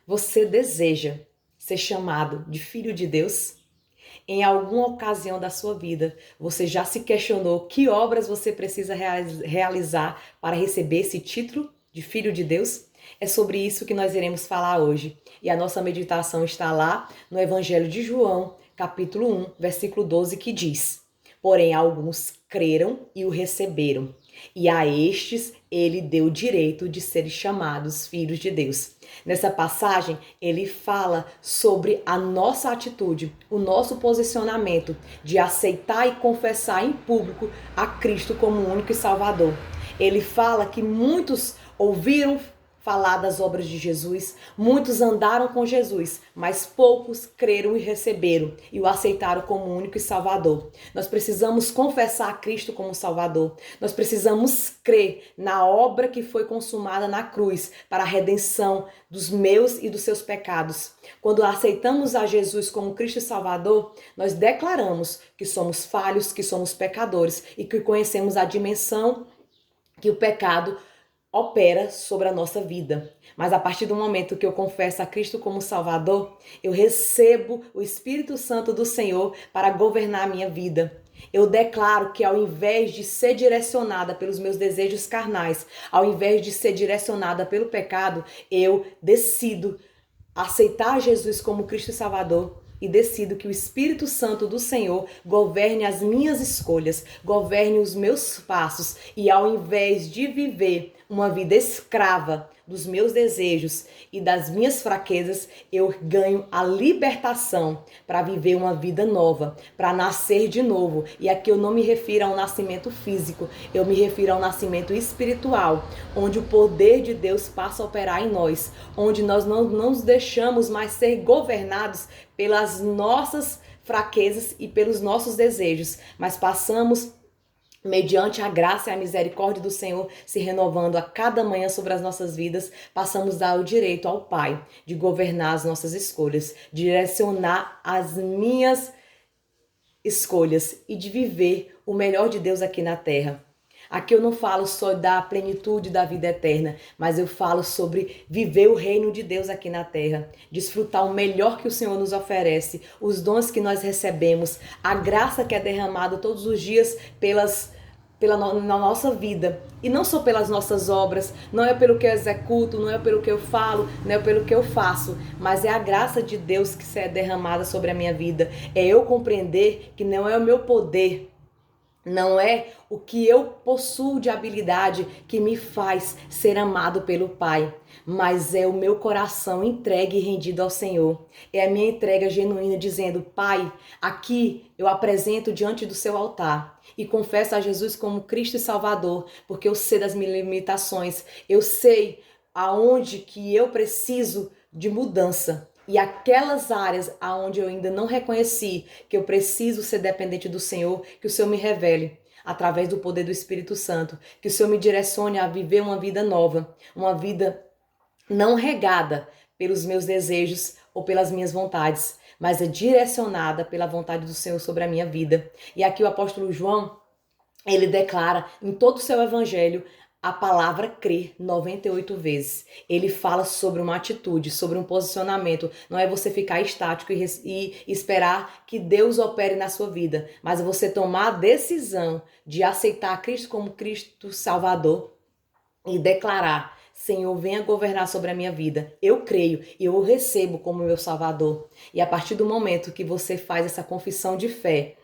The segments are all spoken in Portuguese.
Você deseja ser chamado de filho de Deus? Em alguma ocasião da sua vida, você já se questionou que obras você precisa realizar para receber esse título de filho de Deus? É sobre isso que nós iremos falar hoje. E a nossa meditação está lá no Evangelho de João, capítulo 1, versículo 12, que diz: Porém, alguns creram e o receberam, e a estes ele deu o direito de serem chamados filhos de Deus. Nessa passagem, ele fala sobre a nossa atitude, o nosso posicionamento de aceitar e confessar em público a Cristo como único e Salvador. Ele fala que muitos ouviram falar das obras de Jesus, muitos andaram com Jesus, mas poucos creram e receberam e o aceitaram como único e Salvador. Nós precisamos confessar a Cristo como Salvador. Nós precisamos crer na obra que foi consumada na cruz para a redenção dos meus e dos seus pecados. Quando aceitamos a Jesus como Cristo e Salvador, nós declaramos que somos falhos, que somos pecadores e que conhecemos a dimensão que o pecado opera sobre a nossa vida. Mas a partir do momento que eu confesso a Cristo como Salvador, eu recebo o Espírito Santo do Senhor para governar a minha vida. Eu declaro que ao invés de ser direcionada pelos meus desejos carnais, ao invés de ser direcionada pelo pecado, eu decido aceitar Jesus como Cristo e Salvador e decido que o Espírito Santo do Senhor governe as minhas escolhas, governe os meus passos e ao invés de viver uma vida escrava dos meus desejos e das minhas fraquezas, eu ganho a libertação para viver uma vida nova, para nascer de novo. E aqui eu não me refiro ao nascimento físico, eu me refiro ao nascimento espiritual, onde o poder de Deus passa a operar em nós, onde nós não nos deixamos mais ser governados pelas nossas fraquezas e pelos nossos desejos, mas passamos mediante a graça e a misericórdia do Senhor se renovando a cada manhã sobre as nossas vidas, passamos a dar o direito ao Pai de governar as nossas escolhas, direcionar as minhas escolhas e de viver o melhor de Deus aqui na terra. Aqui eu não falo só da plenitude da vida eterna, mas eu falo sobre viver o reino de Deus aqui na terra, desfrutar o melhor que o Senhor nos oferece, os dons que nós recebemos, a graça que é derramada todos os dias na nossa vida. E não só pelas nossas obras, não é pelo que eu executo, não é pelo que eu falo, não é pelo que eu faço, mas é a graça de Deus que é derramada sobre a minha vida. É eu compreender que não é o meu poder, não é o que eu possuo de habilidade que me faz ser amado pelo Pai, mas é o meu coração entregue e rendido ao Senhor. É a minha entrega genuína dizendo: Pai, aqui eu apresento diante do seu altar e confesso a Jesus como Cristo e Salvador, porque eu sei das minhas limitações, eu sei aonde que eu preciso de mudança. E aquelas áreas aonde eu ainda não reconheci que eu preciso ser dependente do Senhor, que o Senhor me revele através do poder do Espírito Santo, que o Senhor me direcione a viver uma vida nova, uma vida não regada pelos meus desejos ou pelas minhas vontades, mas é direcionada pela vontade do Senhor sobre a minha vida. E aqui o apóstolo João, ele declara em todo o seu evangelho a palavra crer 98 vezes. Ele fala sobre uma atitude, sobre um posicionamento. Não é você ficar estático e esperar que Deus opere na sua vida, mas é você tomar a decisão de aceitar Cristo como Cristo Salvador e declarar: Senhor, venha governar sobre a minha vida. Eu creio e eu o recebo como meu Salvador. E a partir do momento que você faz essa confissão de fé,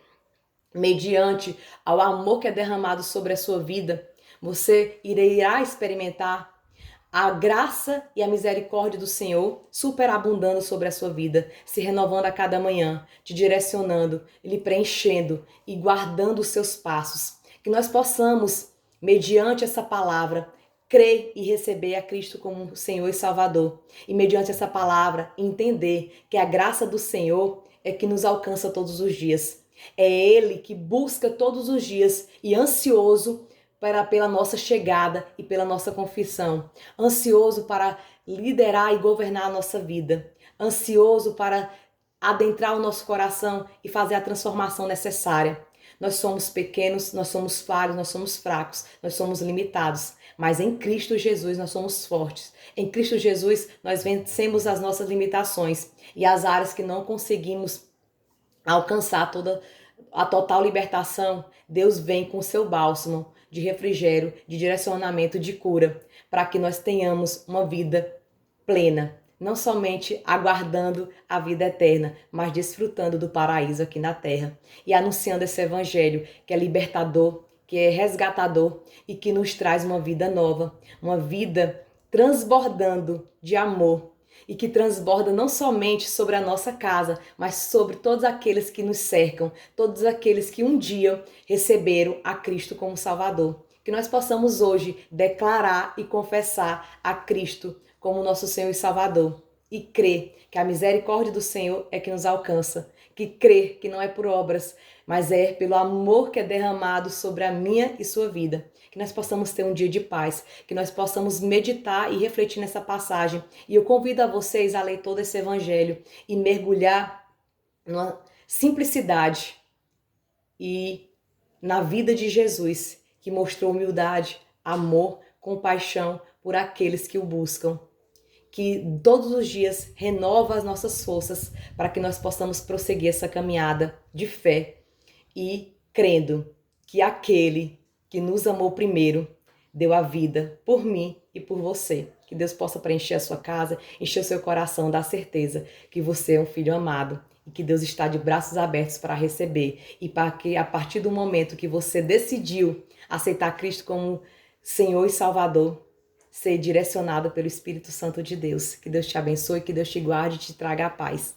mediante ao amor que é derramado sobre a sua vida, você irá experimentar a graça e a misericórdia do Senhor superabundando sobre a sua vida, se renovando a cada manhã, te direcionando, lhe preenchendo e guardando os seus passos. Que nós possamos, mediante essa palavra, crer e receber a Cristo como Senhor e Salvador. E mediante essa palavra, entender que a graça do Senhor é que nos alcança todos os dias. É Ele que busca todos os dias e ansioso pela nossa chegada e pela nossa confissão. Ansioso para liderar e governar a nossa vida. Ansioso para adentrar o nosso coração e fazer a transformação necessária. Nós somos pequenos, nós somos falhos, nós somos fracos, nós somos limitados. Mas em Cristo Jesus nós somos fortes. Em Cristo Jesus nós vencemos as nossas limitações e as áreas que não conseguimos alcançar toda a total libertação. Deus vem com seu bálsamo de refrigério, de direcionamento, de cura, para que nós tenhamos uma vida plena, não somente aguardando a vida eterna, mas desfrutando do paraíso aqui na terra e anunciando esse evangelho que é libertador, que é resgatador e que nos traz uma vida nova, uma vida transbordando de amor e que transborda não somente sobre a nossa casa, mas sobre todos aqueles que nos cercam, todos aqueles que um dia receberam a Cristo como Salvador. Que nós possamos hoje declarar e confessar a Cristo como nosso Senhor e Salvador. E crer que a misericórdia do Senhor é que nos alcança. Que crer que não é por obras, mas é pelo amor que é derramado sobre a minha e sua vida. Que nós possamos ter um dia de paz, que nós possamos meditar e refletir nessa passagem. E eu convido a vocês a ler todo esse evangelho e mergulhar na simplicidade e na vida de Jesus, que mostrou humildade, amor, compaixão por aqueles que o buscam. Que todos os dias renova as nossas forças para que nós possamos prosseguir essa caminhada de fé e crendo que aquele que nos amou primeiro deu a vida por mim e por você. Que Deus possa preencher a sua casa, encher o seu coração da certeza que você é um filho amado e que Deus está de braços abertos para receber e para que a partir do momento que você decidiu aceitar Cristo como Senhor e Salvador, ser direcionado pelo Espírito Santo de Deus. Que Deus te abençoe, que Deus te guarde e te traga a paz.